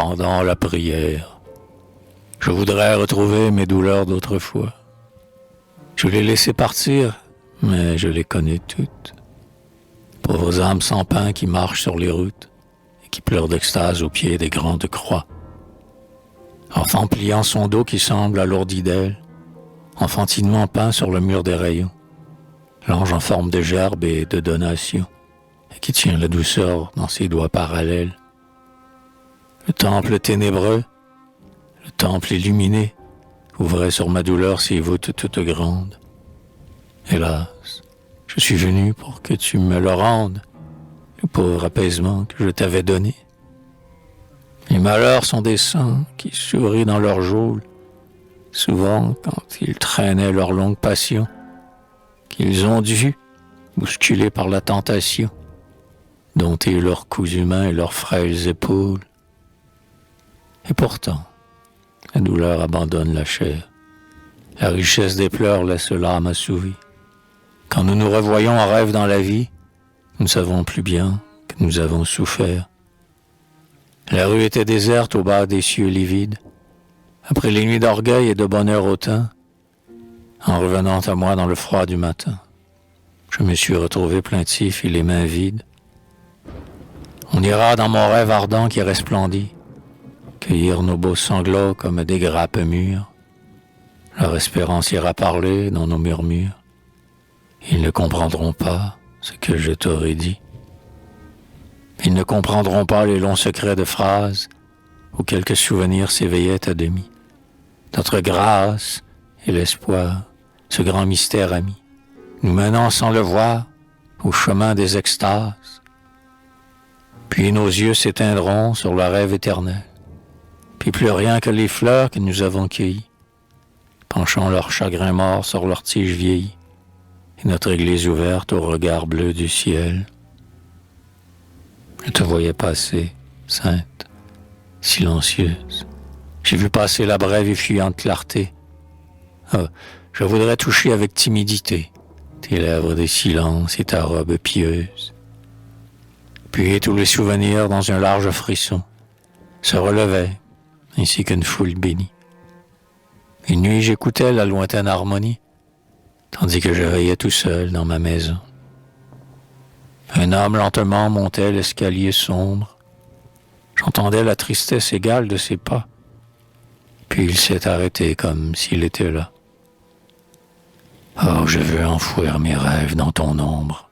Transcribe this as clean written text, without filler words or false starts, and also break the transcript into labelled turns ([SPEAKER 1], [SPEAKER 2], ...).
[SPEAKER 1] pendant la prière. Je voudrais retrouver mes douleurs d'autrefois. Je les laissais partir, mais je les connais toutes. Pauvres âmes sans pain qui marchent sur les routes et qui pleurent d'extase au pied des grandes croix. Enfant pliant son dos qui semble alourdi d'ailes, enfantinement peint sur le mur des rayons, l'ange en forme de gerbe et de donation, et qui tient la douceur dans ses doigts parallèles. Le temple ténébreux, le temple illuminé, ouvrait sur ma douleur ses voûtes toutes grandes. Hélas, je suis venu pour que tu me le rendes, le pauvre apaisement que je t'avais donné. Les malheurs sont des sangs qui sourient dans leur geôle, souvent quand ils traînaient leur longue passion, qu'ils ont dû, bousculés par la tentation, dompter leurs coups humains et leurs frêles épaules. Et pourtant, la douleur abandonne la chair. La richesse des pleurs laisse l'âme assouvie. Quand nous nous revoyons en rêve dans la vie, nous ne savons plus bien que nous avons souffert. La rue était déserte au bas des cieux livides. Après les nuits d'orgueil et de bonheur hautain, en revenant à moi dans le froid du matin, je me suis retrouvé plaintif et les mains vides. On ira dans mon rêve ardent qui resplendit, cueillir nos beaux sanglots comme des grappes mûres. Leur espérance ira parler dans nos murmures. Ils ne comprendront pas ce que je t'aurais dit. Ils ne comprendront pas les longs secrets de phrases où quelques souvenirs s'éveillaient à demi. Notre grâce et l'espoir, ce grand mystère ami, nous menant sans le voir au chemin des extases. Puis nos yeux s'éteindront sur le rêve éternel, puis plus rien que les fleurs que nous avons cueillies, penchant leur chagrin mort sur leurs tiges vieillies, et notre église ouverte au regard bleu du ciel. Je te voyais passer, sainte, silencieuse. J'ai vu passer la brève et fuyante clarté. Ah, je voudrais toucher avec timidité tes lèvres de silence et ta robe pieuse. Puis tous les souvenirs dans un large frisson se relevaient, ainsi qu'une foule bénie. Une nuit j'écoutais la lointaine harmonie, tandis que je veillais tout seul dans ma maison. Un homme lentement montait l'escalier sombre. J'entendais la tristesse égale de ses pas. Puis il s'est arrêté comme s'il était là. Oh, je veux enfouir mes rêves dans ton ombre.